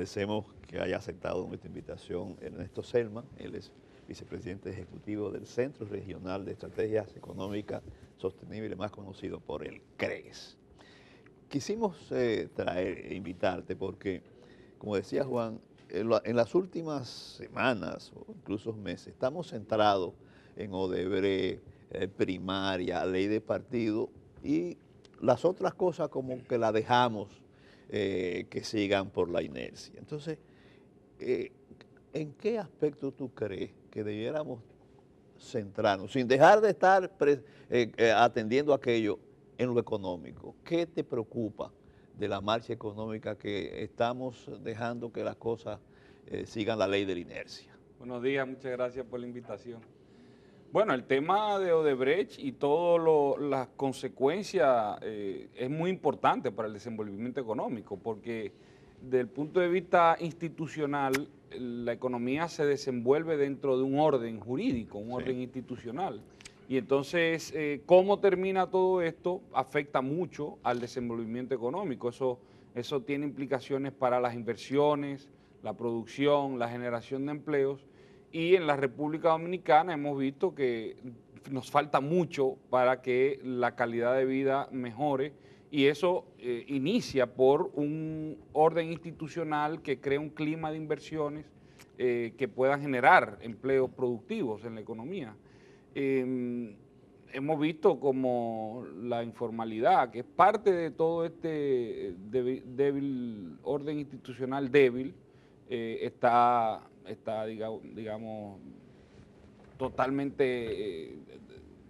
agradecemos que haya aceptado nuestra invitación Ernesto Selman. Él es vicepresidente ejecutivo del Centro Regional de Estrategias Económicas Sostenibles, más conocido por el CRES. Quisimos invitarte porque, como decía Juan, en las últimas semanas o incluso meses estamos centrados en Odebrecht, primaria, ley de partido y las otras cosas como que las dejamos que sigan por la inercia. Entonces, ¿en qué aspecto tú crees que debiéramos centrarnos, sin dejar de estar atendiendo aquello en lo económico? ¿Qué te preocupa de la marcha económica que estamos dejando que las cosas sigan la ley de la inercia? Buenos días, muchas gracias por la invitación. Bueno, el tema de Odebrecht y todas las consecuencias es muy importante para el desenvolvimiento económico, porque desde el punto de vista institucional, la economía se desenvuelve dentro de un orden jurídico, un orden institucional. Y entonces, cómo termina todo esto afecta mucho al desenvolvimiento económico. Eso tiene implicaciones para las inversiones, la producción, la generación de empleos. Y en la República Dominicana hemos visto que nos falta mucho para que la calidad de vida mejore, y eso inicia por un orden institucional que cree un clima de inversiones que puedan generar empleos productivos en la economía. Hemos visto como la informalidad, que es parte de todo este débil orden institucional débil, está digamos, totalmente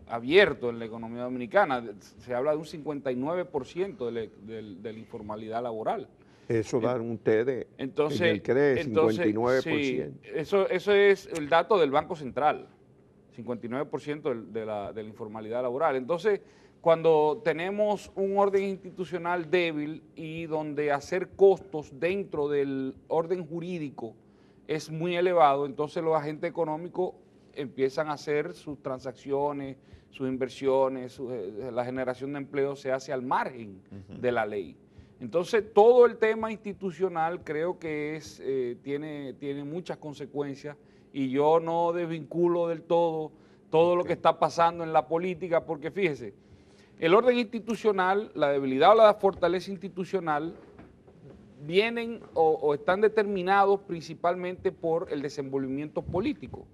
abierto en la economía dominicana. Se habla de un 59% de la informalidad laboral. Eso da un TD. Entonces, en el CRES, 59%. Sí, eso es el dato del Banco Central, 59% de la informalidad laboral. Entonces, cuando tenemos un orden institucional débil y donde hacer costos dentro del orden jurídico es muy elevado, entonces los agentes económicos empiezan a hacer sus transacciones, sus inversiones, la generación de empleo se hace al margen de la ley. Entonces, todo el tema institucional creo que tiene muchas consecuencias, y yo no desvinculo del todo lo que está pasando en la política, porque fíjese, el orden institucional, la debilidad o la fortaleza institucional vienen o están determinados principalmente por el desenvolvimiento político.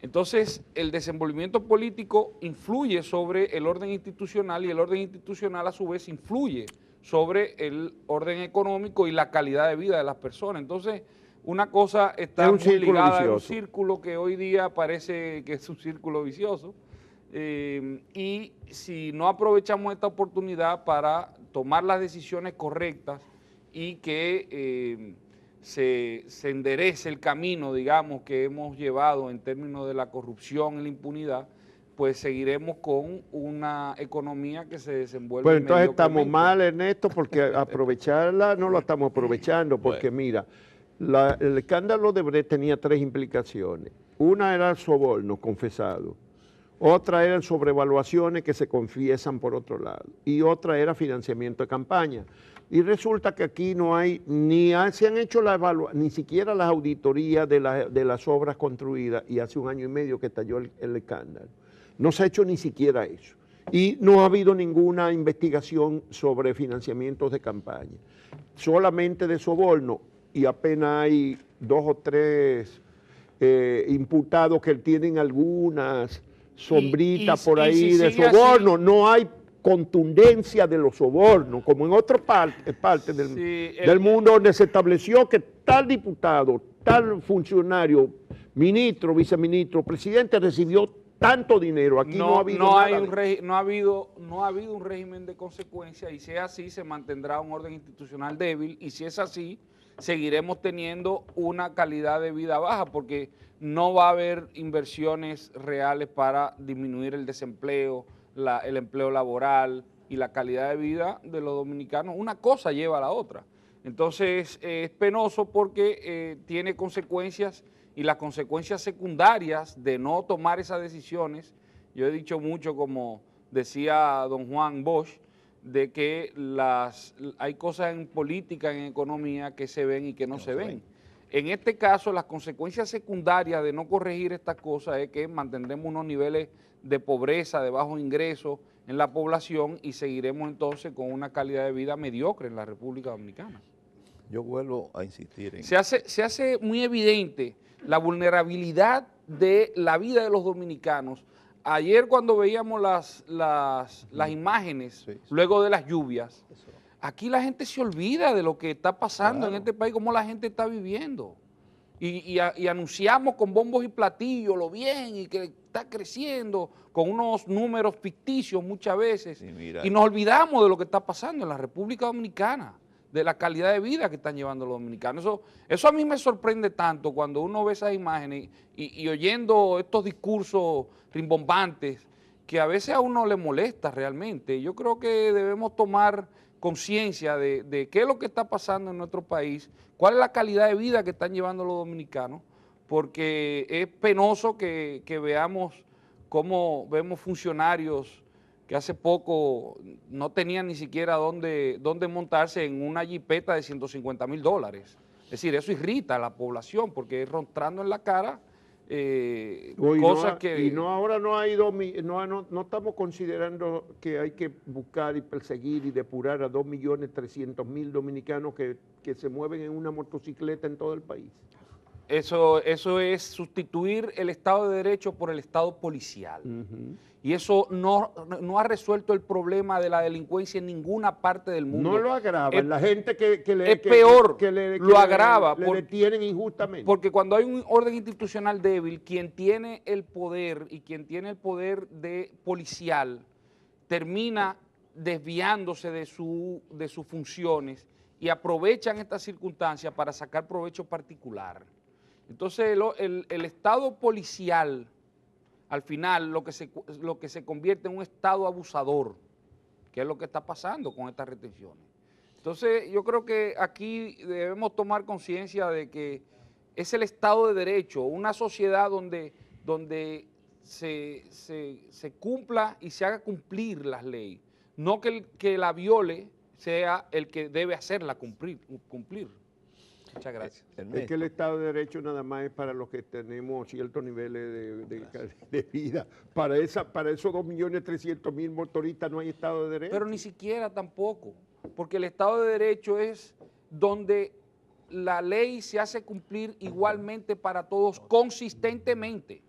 Entonces, el desenvolvimiento político influye sobre el orden institucional, y el orden institucional a su vez influye sobre el orden económico y la calidad de vida de las personas. Entonces, una cosa está muy ligada a un círculo que hoy día parece que es un círculo vicioso, y si no aprovechamos esta oportunidad para tomar las decisiones correctas y que se enderece el camino, digamos, que hemos llevado en términos de la corrupción y la impunidad, pues seguiremos con una economía que se desenvuelve. Pues entonces estamos mal, Ernesto, porque aprovecharla no la estamos aprovechando, porque mira, el escándalo de Odebrecht tenía tres implicaciones. Una era el soborno confesado, otra eran sobrevaluaciones que se confiesan por otro lado, y otra era financiamiento de campaña. Y resulta que aquí no hay, se han hecho ni siquiera las auditorías de las obras construidas, y hace un año y medio que estalló el escándalo. No se ha hecho ni siquiera eso. Y no ha habido ninguna investigación sobre financiamientos de campaña. Solamente de soborno, y apenas hay 2 o 3 imputados que tienen algunas sombritas por ahí de soborno. Así, no hay contundencia de los sobornos, como en otras partes del mundo, donde se estableció que tal diputado, tal funcionario, ministro, viceministro, presidente recibió tanto dinero. Aquí no ha habido no ha habido un régimen de consecuencia, y si es así se mantendrá un orden institucional débil, y si es así seguiremos teniendo una calidad de vida baja, porque no va a haber inversiones reales para disminuir el desempleo, el empleo laboral y la calidad de vida de los dominicanos. Una cosa lleva a la otra. Entonces es penoso porque tiene consecuencias, y las consecuencias secundarias de no tomar esas decisiones, yo he dicho mucho, como decía don Juan Bosch, de que hay cosas en política, en economía, que se ven y que no se ven. En este caso, las consecuencias secundarias de no corregir estas cosas es que mantendremos unos niveles de pobreza, de bajos ingresos en la población y seguiremos entonces con una calidad de vida mediocre en la República Dominicana. Yo vuelvo a insistir en... Se hace muy evidente la vulnerabilidad de la vida de los dominicanos. Ayer cuando veíamos las imágenes, Sí, sí. luego de las lluvias, Eso. aquí la gente se olvida de lo que está pasando Claro. en este país, cómo la gente está viviendo. Y anunciamos con bombos y platillos lo bien y que está creciendo con unos números ficticios muchas veces. Sí, mira. Y nos olvidamos de lo que está pasando en la República Dominicana, de la calidad de vida que están llevando los dominicanos. Eso a mí me sorprende tanto cuando uno ve esas imágenes y oyendo estos discursos rimbombantes que a veces a uno le molesta realmente. Yo creo que debemos tomar conciencia de qué es lo que está pasando en nuestro país, cuál es la calidad de vida que están llevando los dominicanos, porque es penoso que veamos cómo vemos funcionarios que hace poco no tenían ni siquiera dónde montarse en una jipeta de $150,000. Es decir, eso irrita a la población porque es rostrando en la cara cosas que... Y ahora no estamos considerando que hay que buscar y perseguir y depurar a 2.300.000 dominicanos que se mueven en una motocicleta en todo el país. Eso es sustituir el Estado de Derecho por el Estado policial. Y eso no ha resuelto el problema de la delincuencia en ninguna parte del mundo. No lo agrava, Es- la gente es peor, le lo agrava, le detienen injustamente. Porque cuando hay un orden institucional débil, quien tiene el poder y quien tiene el poder de policial termina desviándose de sus funciones y aprovechan estas circunstancias para sacar provecho particular. Entonces el Estado policial, al final, lo que se convierte en un Estado abusador, que es lo que está pasando con estas retenciones. Entonces yo creo que aquí debemos tomar conciencia de que es el Estado de Derecho, una sociedad donde se cumpla y se haga cumplir las leyes, no que el que la viole sea el que debe hacerla cumplir. Muchas gracias. Es que el Estado de Derecho nada más es para los que tenemos ciertos niveles de vida. Para esos 2.300.000 motoristas no hay Estado de Derecho. Pero ni siquiera tampoco, porque el Estado de Derecho es donde la ley se hace cumplir igualmente para todos consistentemente,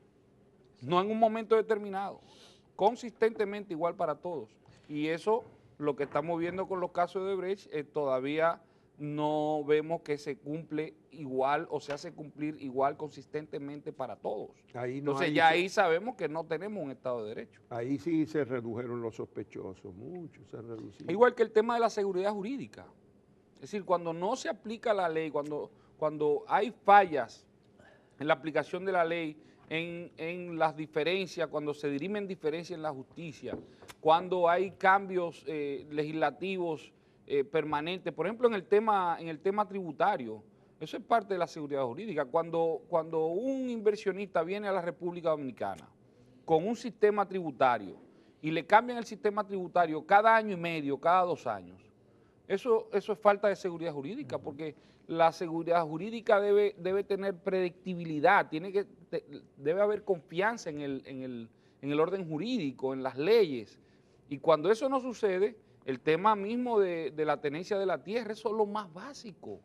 no en un momento determinado, consistentemente igual para todos. Y eso, lo que estamos viendo con los casos de Odebrecht, todavía no vemos que se cumple igual o se hace cumplir igual consistentemente para todos. Entonces ya ahí sabemos que no tenemos un Estado de Derecho. Ahí sí se redujeron los sospechosos, mucho se reducieron. Igual que el tema de la seguridad jurídica. Es decir, cuando no se aplica la ley, cuando hay fallas en la aplicación de la ley, en las diferencias, cuando se dirimen diferencias en la justicia, cuando hay cambios legislativos permanentes, por ejemplo en el tema tributario, eso es parte de la seguridad jurídica. Cuando un inversionista viene a la República Dominicana con un sistema tributario y le cambian el sistema tributario cada año y medio, cada 2 años, eso es falta de seguridad jurídica, porque la seguridad jurídica debe tener predictibilidad, debe haber confianza en el orden jurídico, en las leyes. Y cuando eso no sucede, el tema mismo de la tenencia de la tierra, eso es lo más básico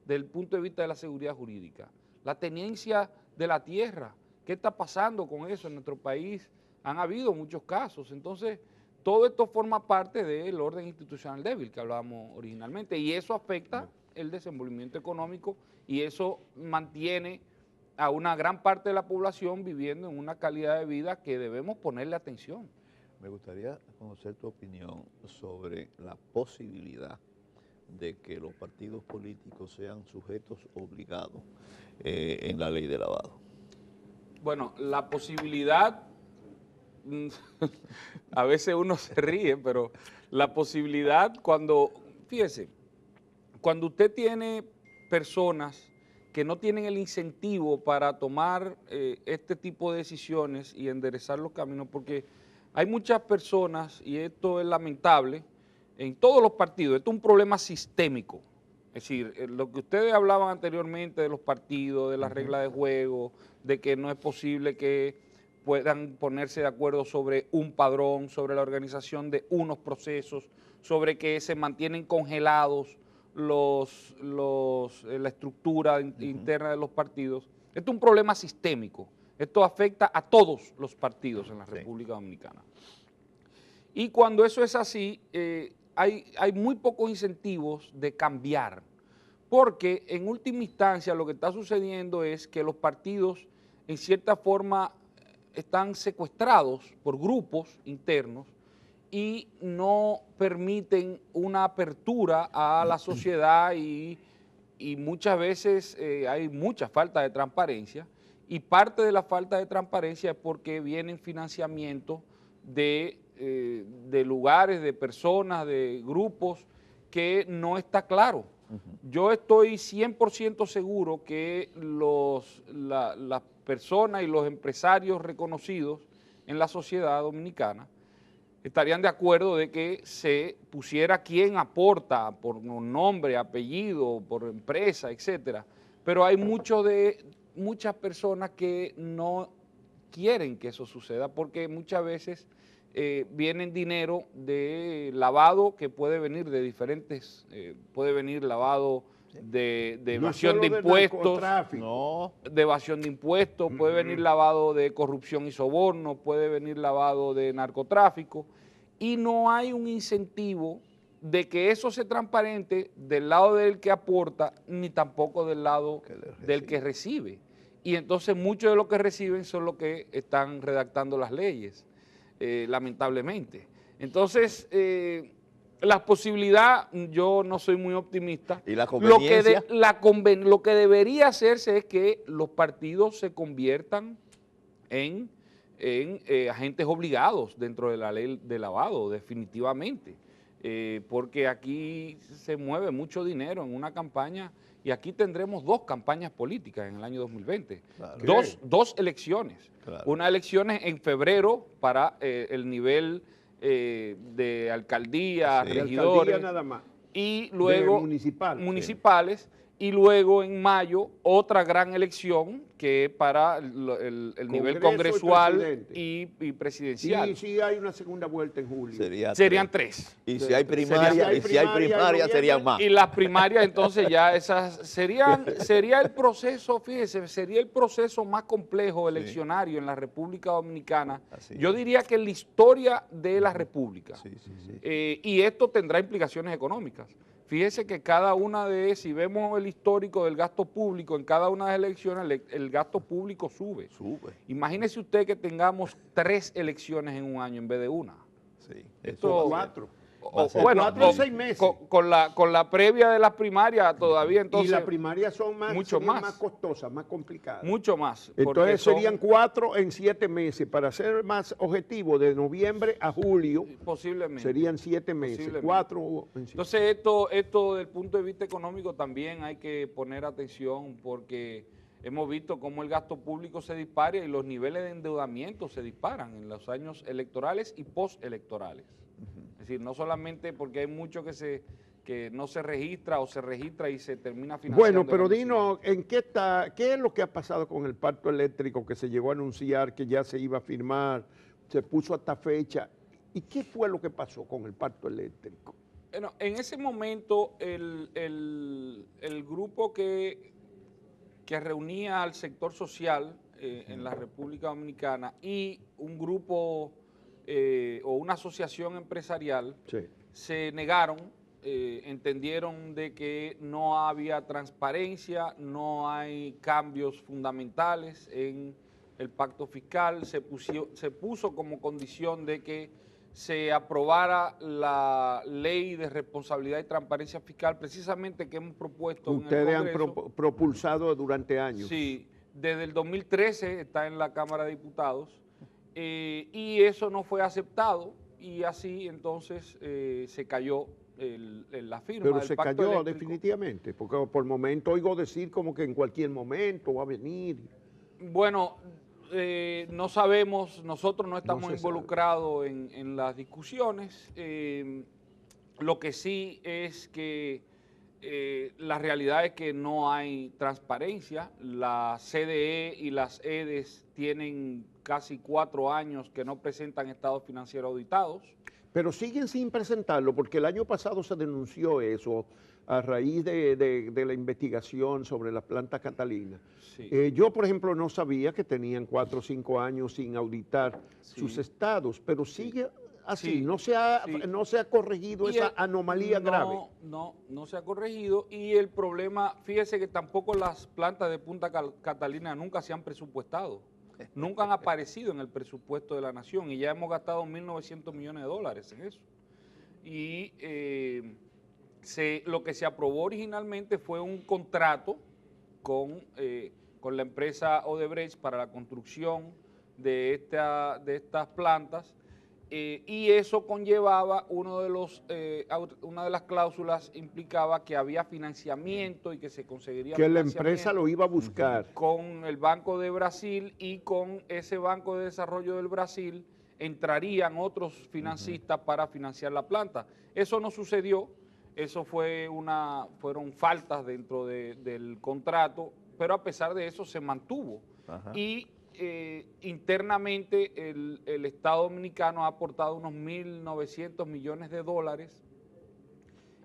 desde el punto de vista de la seguridad jurídica. La tenencia de la tierra, ¿qué está pasando con eso en nuestro país? Han habido muchos casos, entonces todo esto forma parte del orden institucional débil que hablábamos originalmente y eso afecta el desenvolvimiento económico y eso mantiene a una gran parte de la población viviendo en una calidad de vida que debemos ponerle atención. Me gustaría conocer tu opinión sobre la posibilidad de que los partidos políticos sean sujetos obligados en la ley de lavado. Bueno, la posibilidad, a veces uno se ríe, pero la posibilidad fíjese, cuando usted tiene personas que no tienen el incentivo para tomar este tipo de decisiones y enderezar los caminos, porque hay muchas personas, y esto es lamentable, en todos los partidos. Esto es un problema sistémico. Es decir, lo que ustedes hablaban anteriormente de los partidos, de las reglas de juego, de que no es posible que puedan ponerse de acuerdo sobre un padrón, sobre la organización de unos procesos, sobre que se mantienen congelados la estructura interna de los partidos. Esto es un problema sistémico. Esto afecta a todos los partidos en la República Dominicana. Y cuando eso es así, hay muy pocos incentivos de cambiar, porque en última instancia lo que está sucediendo es que los partidos en cierta forma están secuestrados por grupos internos y no permiten una apertura a la sociedad y muchas veces hay mucha falta de transparencia, y parte de la falta de transparencia es porque vienen financiamientos de lugares, de personas, de grupos que no está claro. Yo estoy 100% seguro que las personas y los empresarios reconocidos en la sociedad dominicana estarían de acuerdo de que se pusiera quién aporta por nombre, apellido, por empresa, etcétera. Pero hay muchas personas que no quieren que eso suceda porque muchas veces vienen dinero de lavado que puede venir de diferentes, puede venir lavado de evasión de impuestos, de evasión de impuestos, puede venir lavado de corrupción y soborno, puede venir lavado de narcotráfico, y no hay un incentivo de que eso se transparente del lado del que aporta, ni tampoco del lado del que recibe. Y entonces muchos de los que reciben son los que están redactando las leyes, lamentablemente. Entonces, la posibilidad, yo no soy muy optimista. ¿Y la conveniencia? Lo que debería hacerse es que los partidos se conviertan en agentes obligados dentro de la ley de lavado, definitivamente. Porque aquí se mueve mucho dinero en una campaña, y aquí tendremos 2 campañas políticas en el año 2020, claro. Dos elecciones, claro. Una elección en febrero para el nivel de alcaldía, regidores, nada más. Y luego municipales, y luego en mayo otra gran elección que es para el nivel congresual y presidencial. Y si hay una segunda vuelta en julio. Serían 3. Y si hay primaria, serían más. Y las primarias entonces ya esas sería el proceso, fíjese, sería el proceso más complejo eleccionario en la República Dominicana. Yo diría que en la historia de la República. Y esto tendrá implicaciones económicas. Fíjese que cada una si vemos el histórico del gasto público en cada una de las elecciones, el gasto público sube. Imagínese usted que tengamos 3 elecciones en un año en vez de una. Esto 4. Bueno, 4 o 6 meses. Con la previa de las primarias todavía, entonces. Y las primarias son mucho más costosas, más complicadas. Mucho más. Entonces serían 4 en 7 meses. Para ser más objetivo, de noviembre a julio. Posiblemente. Serían 7 meses. 4 en 7. Entonces esto desde el punto de vista económico también hay que poner atención, porque hemos visto cómo el gasto público se dispara y los niveles de endeudamiento se disparan en los años electorales y postelectorales. Es decir, no solamente porque hay mucho que no se registra o se registra y se termina financiando. Bueno, pero dinos, ¿qué es lo que ha pasado con el pacto eléctrico que se llegó a anunciar que ya se iba a firmar, se puso hasta fecha? ¿Y qué fue lo que pasó con el pacto eléctrico? Bueno, en ese momento el grupo que reunía al sector social en la República Dominicana y un grupo o una asociación empresarial se negaron, entendieron de que no había transparencia, no hay cambios fundamentales en el pacto fiscal, se puso como condición de que se aprobara la ley de responsabilidad y transparencia fiscal, precisamente que hemos propuesto en el Congreso. Ustedes han propulsado durante años. Sí, desde el 2013 está en la Cámara de Diputados, y eso no fue aceptado, y así entonces se cayó la firma Pero del se pacto cayó eléctrico. definitivamente, porque por el momento oigo decir como que en cualquier momento va a venir. Bueno, no sabemos, nosotros no estamos involucrados en las discusiones. Lo que sí es que la realidad es que no hay transparencia. La CDE y las EDES tienen casi 4 años que no presentan estados financieros auditados. Pero siguen sin presentarlo, porque el año pasado se denunció eso a raíz de la investigación sobre la planta Catalina. Sí. Yo, por ejemplo, no sabía que tenían 4 o 5 años sin auditar sus estados, pero sigue así, Sí. no se ha, Sí. no se ha corregido Y esa anomalía grave. No se ha corregido, y el problema, fíjese que tampoco las plantas de Punta Catalina nunca se han presupuestado, nunca han aparecido en el presupuesto de la nación, y ya hemos gastado 1.900 millones de dólares en eso. Y lo que se aprobó originalmente fue un contrato con la empresa Odebrecht para la construcción de estas plantas, y eso conllevaba, una de las cláusulas implicaba que había financiamiento y que se conseguiría Que la financiamiento empresa lo iba a buscar. con el Banco de Brasil, y con ese Banco de Desarrollo del Brasil entrarían otros financistas para financiar la planta. Eso no sucedió, eso fueron faltas dentro del contrato, pero a pesar de eso se mantuvo. Ajá. Y internamente el Estado Dominicano ha aportado unos 1.900 millones de dólares,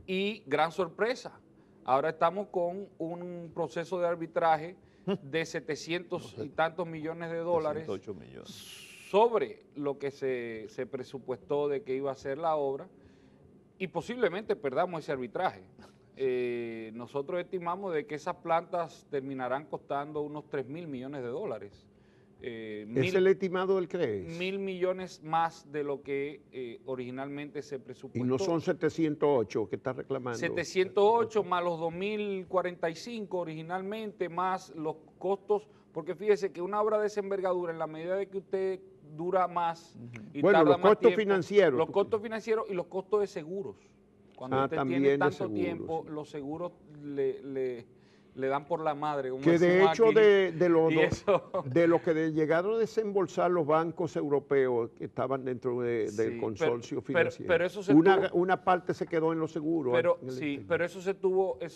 y gran sorpresa, ahora estamos con un proceso de arbitraje de 700 y tantos millones de dólares 208 millones. sobre lo que se presupuestó de que iba a ser la obra, y posiblemente perdamos ese arbitraje. Nosotros estimamos de que esas plantas terminarán costando unos 3.000 millones de dólares. Es el estimado del CRES. 1.000 millones más de lo que originalmente se presupuestó. Y no son 708 que está reclamando. 708 más los 2.045 originalmente, más los costos, porque fíjese que una obra de esa envergadura, en la medida de que usted dura más y Bueno, tarda los más costos tiempo, financieros. los costos financieros y los costos de seguros. Cuando usted también tiene de tanto seguros, tiempo, sí. los seguros le dan por la madre. Como Que de decimos hecho aquí. Y eso- de lo que llegaron a desembolsar los bancos europeos que estaban dentro del Sí, consorcio pero financiero, eso se una parte se quedó en los seguros. Pero en el sí, exterior. pero eso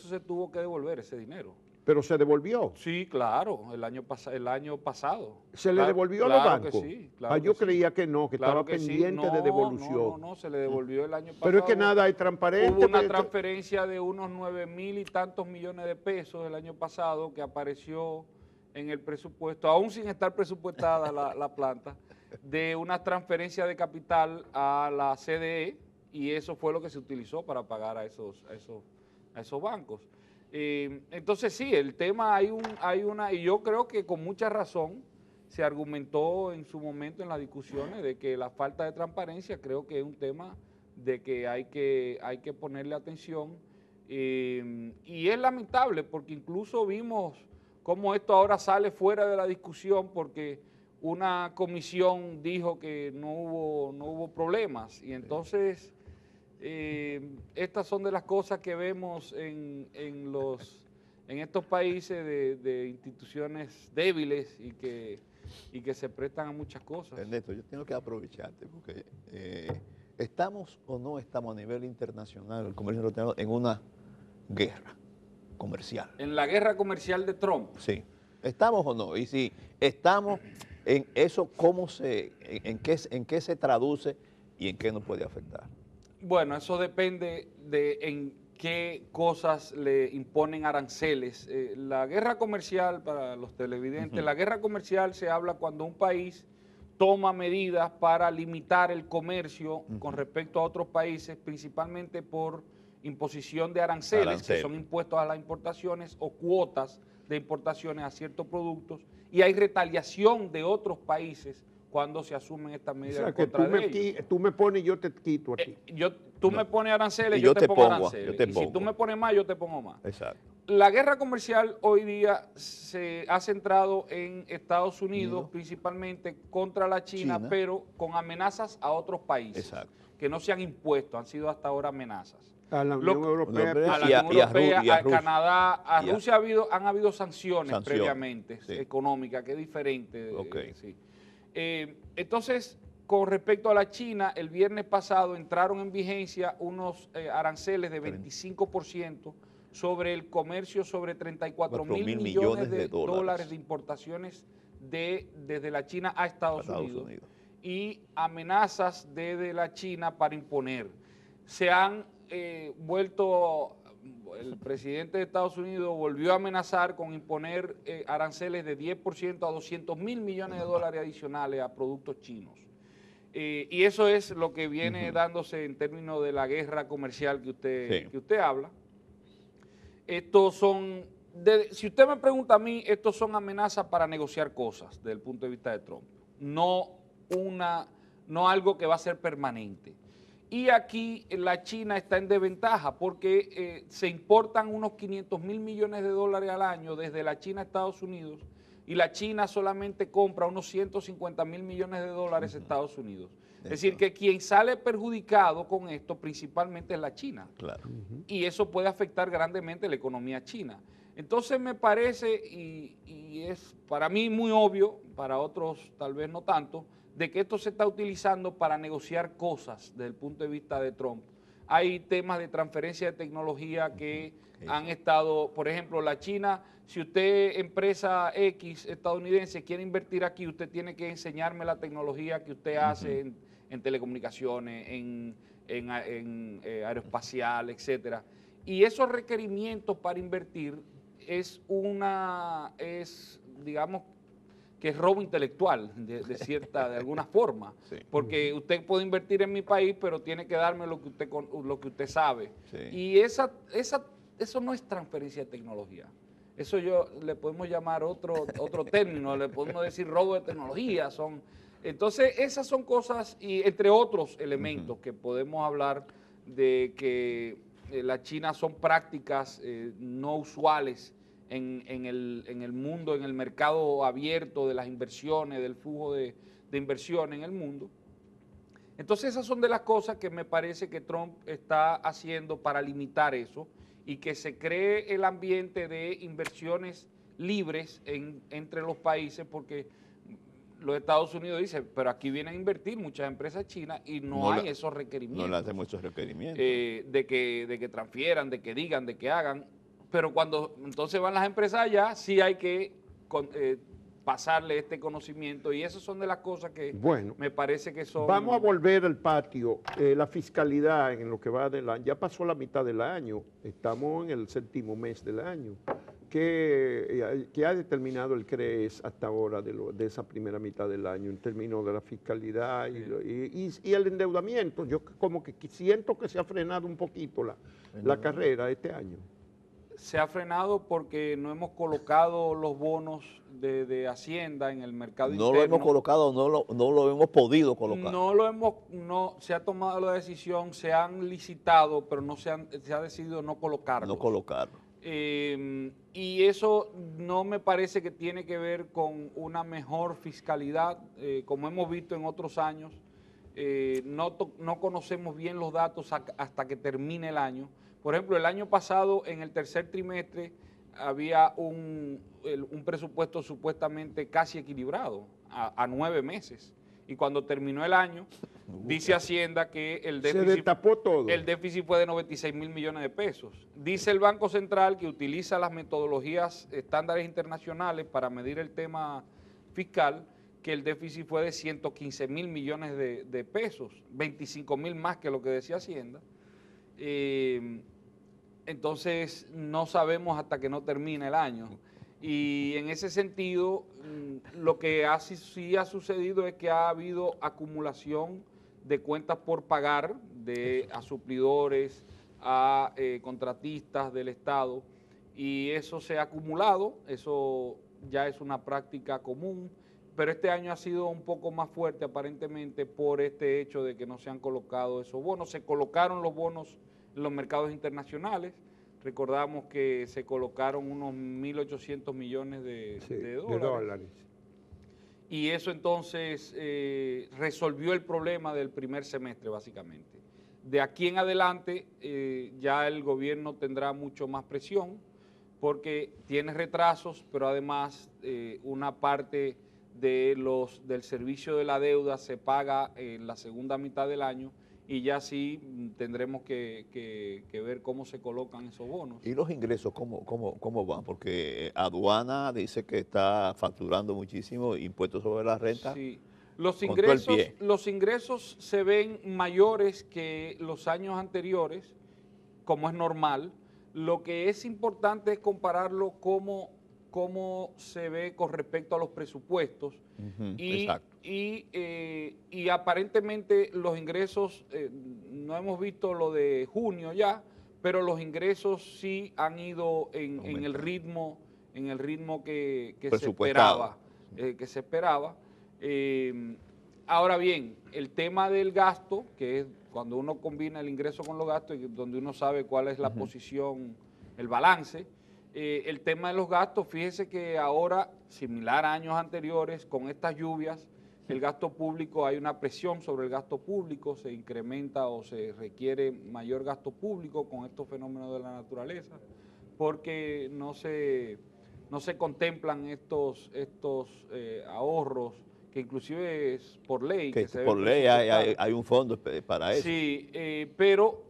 se tuvo que devolver, ese dinero. Pero se devolvió. Sí, claro, el año pasado. ¿Se le Claro, devolvió a los claro bancos? que sí, claro Yo que sí. creía que no, que Claro estaba que sí. pendiente de devolución. No, se le devolvió el año pasado. Pero es que nada hay transparente. Hubo una pero esto- transferencia de unos 9.000 y tantos millones de pesos el año pasado que apareció en el presupuesto, aún sin estar presupuestada la planta, de una transferencia de capital a la CDE, y eso fue lo que se utilizó para pagar a esos bancos. Entonces sí, el tema y yo creo que con mucha razón se argumentó en su momento en las discusiones de que la falta de transparencia, creo que es un tema de que hay que ponerle atención, y es lamentable porque incluso vimos cómo esto ahora sale fuera de la discusión, porque una comisión dijo que no hubo problemas, y entonces estas son de las cosas que vemos en estos países de instituciones débiles y que se prestan a muchas cosas. Ernesto, yo tengo que aprovecharte porque ¿estamos o no estamos a nivel internacional, el comercio internacional, en una guerra comercial? En la guerra comercial de Trump. Sí. ¿Estamos o no? Y si estamos en eso, en qué se traduce y en qué nos puede afectar? Bueno, eso depende de en qué cosas le imponen aranceles. La guerra comercial, para los televidentes, la guerra comercial se habla cuando un país toma medidas para limitar el comercio con respecto a otros países, principalmente por imposición de aranceles, que son impuestos a las importaciones o cuotas de importaciones a ciertos productos, y hay retaliación de otros países cuando se asumen estas medidas. O sea, que tú me pones y yo te quito a ti. Tú me pones aranceles, Y yo te pongo aranceles. Y si tú me pones más, yo te pongo más. Exacto. La guerra comercial hoy día se ha centrado en Estados Unidos, principalmente contra la China, pero con amenazas a otros países. Exacto. Que no se han impuesto, han sido hasta ahora amenazas. A la Unión Europea. A la Unión Europea, a Canadá, a y a Rusia han habido sanciones previamente, sí, económicas, que es diferente. Ok. Sí. Entonces, con respecto a la China, el viernes pasado entraron en vigencia unos aranceles de 25% sobre el comercio sobre 34 mil millones de dólares de importaciones desde la China a Estados Unidos y amenazas desde la China para imponer. Se han vuelto, el presidente de Estados Unidos volvió a amenazar con imponer aranceles de 10% a 200 mil millones de dólares adicionales a productos chinos. Y eso es lo que viene dándose en términos de la guerra comercial que usted habla. Estos son, si usted me pregunta a mí, estos son amenazas para negociar cosas desde el punto de vista de Trump, no algo que va a ser permanente. Y aquí la China está en desventaja porque se importan unos 500 mil millones de dólares al año desde la China a Estados Unidos y la China solamente compra unos 150 mil millones de dólares a Estados Unidos. Es decir, que quien sale perjudicado con esto principalmente es la China. Claro. Y eso puede afectar grandemente la economía china. Entonces me parece, y es para mí muy obvio, para otros tal vez no tanto, de que esto se está utilizando para negociar cosas desde el punto de vista de Trump. Hay temas de transferencia de tecnología que han estado, por ejemplo, la China, si usted, empresa X estadounidense, quiere invertir aquí, usted tiene que enseñarme la tecnología que usted hace en telecomunicaciones, en aeroespacial, etcétera. Y esos requerimientos para invertir digamos, que es robo intelectual, de alguna forma, porque usted puede invertir en mi país, pero tiene que darme lo que usted sabe. Y eso no es transferencia de tecnología. Eso le podemos llamar otro término, le podemos decir robo de tecnología. Entonces, esas son cosas, y entre otros elementos que podemos hablar de que la China son prácticas no usuales en el mundo, en el mercado abierto de las inversiones, del flujo de inversión en el mundo. Entonces esas son de las cosas que me parece que Trump está haciendo para limitar eso y que se cree el ambiente de inversiones libres entre los países, porque los Estados Unidos dicen, pero aquí vienen a invertir muchas empresas chinas y no hay esos requerimientos. No le hacen muchos requerimientos. De que transfieran, de que digan, de que hagan. Pero cuando entonces van las empresas allá, sí hay que pasarle este conocimiento, y esas son de las cosas que me parece que son... Vamos a volver al patio. La fiscalidad en lo que va del año, ya pasó la mitad del año, estamos en el séptimo mes del año. ¿Qué ha determinado el CREES hasta ahora de esa primera mitad del año en términos de la fiscalidad y el endeudamiento? Yo como que siento que se ha frenado un poquito la carrera este año. Se ha frenado porque no hemos colocado los bonos de Hacienda en el mercado interno. No lo hemos colocado, no lo hemos podido colocar. Se ha tomado la decisión, se han licitado, pero se ha decidido no colocarlos. No colocarlo. Y eso no me parece que tiene que ver con una mejor fiscalidad, como hemos visto en otros años. No conocemos bien los datos hasta que termine el año. Por ejemplo, el año pasado, en el tercer trimestre, había un presupuesto supuestamente casi equilibrado a 9 meses. Y cuando terminó el año, dice Hacienda que el déficit fue de 96 mil millones de pesos. Dice el Banco Central que utiliza las metodologías estándares internacionales para medir el tema fiscal, que el déficit fue de 115 mil millones de pesos, 25 mil más que lo que decía Hacienda. Entonces no sabemos hasta que no termine el año. Y en ese sentido, lo que sí ha sucedido es que ha habido acumulación de cuentas por pagar a suplidores, a contratistas del Estado, y eso se ha acumulado, eso ya es una práctica común, pero este año ha sido un poco más fuerte aparentemente por este hecho de que no se han colocado esos bonos. Se colocaron los bonos en los mercados internacionales. Recordamos que se colocaron unos 1.800 millones de dólares. Y eso entonces resolvió el problema del primer semestre, básicamente. De aquí en adelante ya el gobierno tendrá mucho más presión porque tiene retrasos, pero además una parte del servicio de la deuda se paga en la segunda mitad del año, y ya sí tendremos que ver cómo se colocan esos bonos. ¿Y los ingresos cómo van? Porque aduana dice que está facturando muchísimo, impuestos sobre la renta. Sí. Con todo el pie. Los ingresos se ven mayores que los años anteriores, como es normal. Lo que es importante es compararlo cómo se ve con respecto a los presupuestos. Exacto. Y aparentemente los ingresos, no hemos visto lo de junio ya, pero los ingresos sí han ido en el ritmo que se esperaba. Ahora bien, el tema del gasto, que es cuando uno combina el ingreso con los gastos, y donde uno sabe cuál es la posición, el balance, el tema de los gastos, fíjese que ahora, similar a años anteriores, con estas lluvias, el gasto público, hay una presión sobre el gasto público, se incrementa o se requiere mayor gasto público con estos fenómenos de la naturaleza, porque no se contemplan estos ahorros, que inclusive es por ley. Que por ley hay un fondo para eso. Sí, pero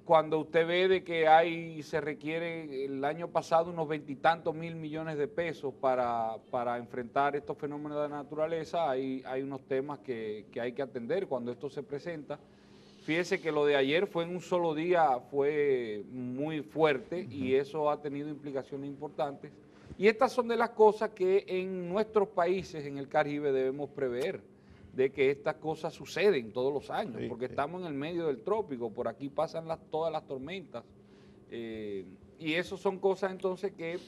cuando usted ve de que se requiere el año pasado unos 20 y tantos mil millones de pesos para enfrentar estos fenómenos de la naturaleza, hay unos temas que hay que atender cuando esto se presenta. Fíjese que lo de ayer fue en un solo día, fue muy fuerte, y eso ha tenido implicaciones importantes. Y estas son de las cosas que en nuestros países, en el Caribe, debemos prever, de que estas cosas suceden todos los años, porque estamos en el medio del trópico, por aquí pasan todas las tormentas, y eso son cosas entonces que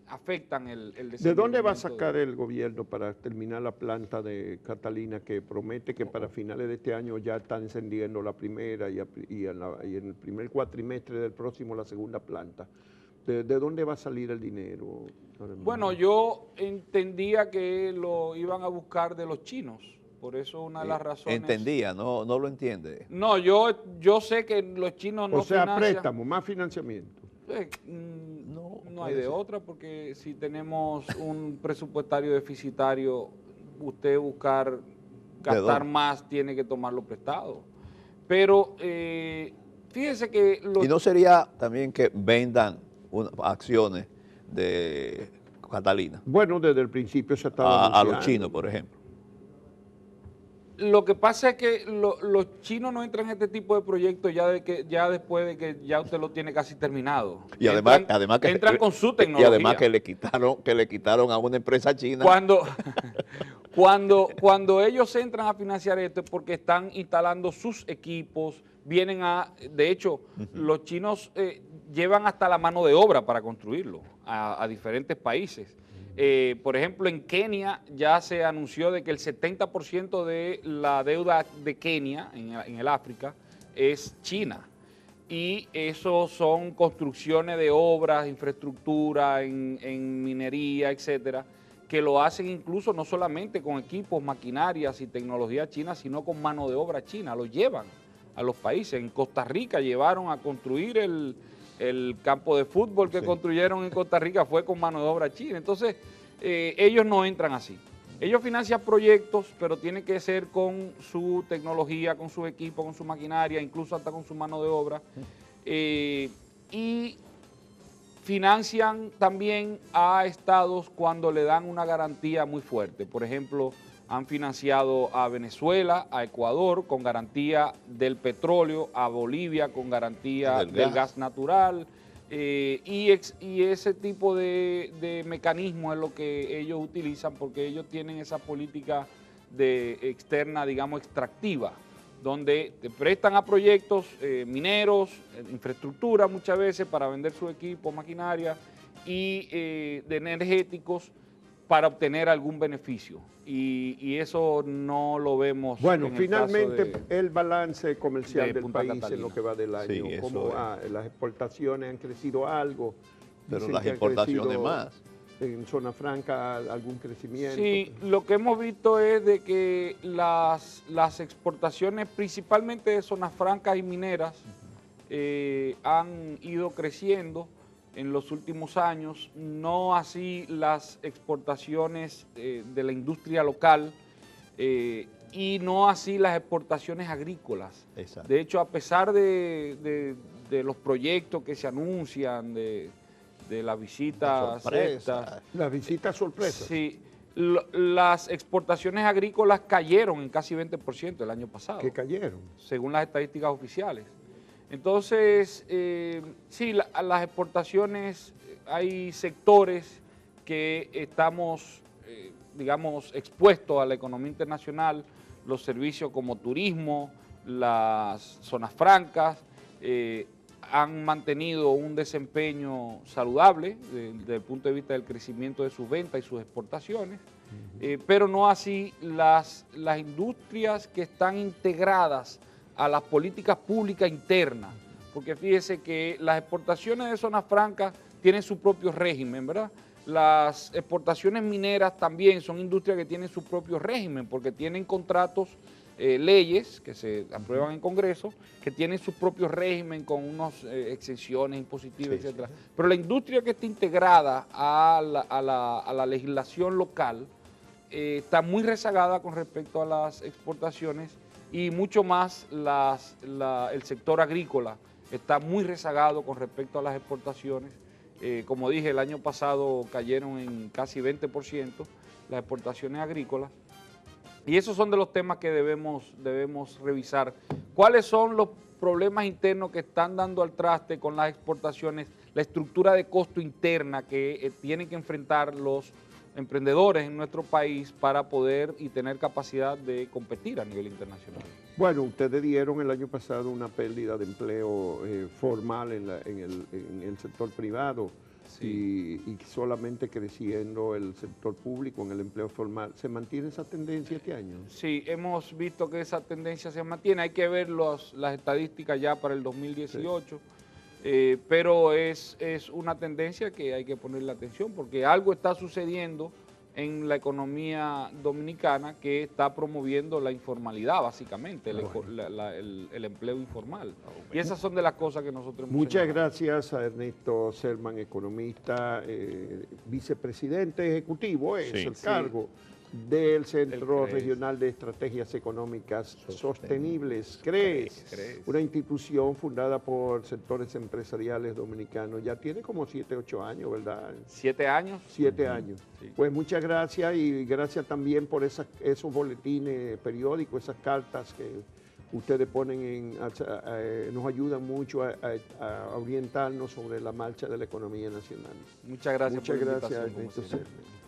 afectan el desenvolvimiento. ¿De dónde va a sacar el gobierno para terminar la planta de Catalina, que promete que para finales de este año ya está encendiendo la primera y en el primer cuatrimestre del próximo la segunda planta? ¿De dónde va a salir el dinero? Bueno, yo entendía que lo iban a buscar de los chinos, por eso una de las razones... Entendía, no lo entiende. No, yo sé que los chinos no financian... O sea, préstamo, más financiamiento. No hay de otra, porque si tenemos un presupuestario deficitario, usted gastar más tiene que tomarlo prestado. Pero fíjese que... ¿Y no sería también que vendan acciones de Catalina? Bueno, desde el principio se estaba a los chinos, por ejemplo. Lo que pasa es que los chinos no entran en este tipo de proyectos ya después de que ya usted lo tiene casi terminado. Y además que entran con su tecnología. Y además que le quitaron a una empresa china. Cuando ellos entran a financiar esto es porque están instalando sus equipos, de hecho, los chinos llevan hasta la mano de obra para construirlo a diferentes países. Por ejemplo, en Kenia ya se anunció de que el 70% de la deuda de Kenia, en el África, es China. Y eso son construcciones de obras, infraestructura, en minería, etcétera, que lo hacen incluso no solamente con equipos, maquinarias y tecnología china, sino con mano de obra china, lo llevan a los países. En Costa Rica llevaron a construir el campo de fútbol que construyeron en Costa Rica, fue con mano de obra china. Entonces, ellos no entran así. Ellos financian proyectos, pero tiene que ser con su tecnología, con su equipo, con su maquinaria, incluso hasta con su mano de obra. Y financian también a estados cuando le dan una garantía muy fuerte. Por ejemplo, han financiado a Venezuela, a Ecuador con garantía del petróleo, a Bolivia con garantía del gas natural, y ese tipo de mecanismo es lo que ellos utilizan, porque ellos tienen esa política externa, digamos, extractiva, donde te prestan a proyectos mineros, infraestructura muchas veces para vender su equipo, maquinaria, y de energéticos para obtener algún beneficio. Y eso no lo vemos. Bueno, en finalmente el balance comercial del país Catalina. en lo que va del año, Sí, ¿cómo va? Las exportaciones han crecido algo. Pero Dicen las que han importaciones crecido más. En zona franca algún crecimiento. Sí, lo que hemos visto es de que las exportaciones, principalmente de zonas francas y mineras, han ido creciendo. en los últimos años, no así las exportaciones de la industria local y no así las exportaciones agrícolas. Exacto. De hecho, a pesar de los proyectos que se anuncian, de las visitas sorpresa. Las visitas sorpresas. sí, las exportaciones agrícolas cayeron en casi 20% el año pasado, Que cayeron. según las estadísticas oficiales. Entonces, sí, las exportaciones, hay sectores que estamos, digamos, expuestos a la economía internacional, los servicios como turismo, las zonas francas, han mantenido un desempeño saludable desde el punto de vista del crecimiento de sus ventas y sus exportaciones, pero no así las industrias que están integradas a las políticas públicas internas, porque fíjese que las exportaciones de zonas francas tienen su propio régimen, ¿verdad? Las exportaciones mineras también son industrias que tienen su propio régimen, porque tienen contratos, leyes que se aprueban en Congreso, que tienen su propio régimen con unas exenciones impositivas, Sí, etcétera. sí. Pero la industria que está integrada a la legislación local está muy rezagada con respecto a las exportaciones y mucho más el sector agrícola está muy rezagado con respecto a las exportaciones. Como dije, el año pasado cayeron en casi 20% las exportaciones agrícolas. Y esos son de los temas que debemos revisar. ¿Cuáles son los problemas internos que están dando al traste con las exportaciones? La estructura de costo interna que tienen que enfrentar los emprendedores en nuestro país para poder y tener capacidad de competir a nivel internacional. Bueno, ustedes dieron el año pasado una pérdida de empleo formal en el sector privado. Sí. Y solamente creciendo el sector público en el empleo formal. ¿Se mantiene esa tendencia este año? Sí, hemos visto que esa tendencia se mantiene. Hay que ver las estadísticas ya para el 2018, pero es una tendencia que hay que ponerle atención porque algo está sucediendo en la economía dominicana que está promoviendo la informalidad, básicamente, el empleo informal. Y esas son de las cosas que nosotros hemos Muchas señalado. gracias a Ernesto Selman, economista, vicepresidente ejecutivo, es Sí. el cargo del Centro CRES. Regional de Estrategias Económicas Sostenibles, CRES, una institución fundada por sectores empresariales dominicanos. Ya tiene como 7, 8 años, ¿verdad? 7 años. 7 años. Sí. Pues muchas gracias y gracias también por esos boletines periódicos, esas cartas que ustedes ponen nos ayudan mucho a orientarnos sobre la marcha de la economía nacional. Muchas gracias Muchas por la gracias, invitación, como Ernesto siempre. Selman.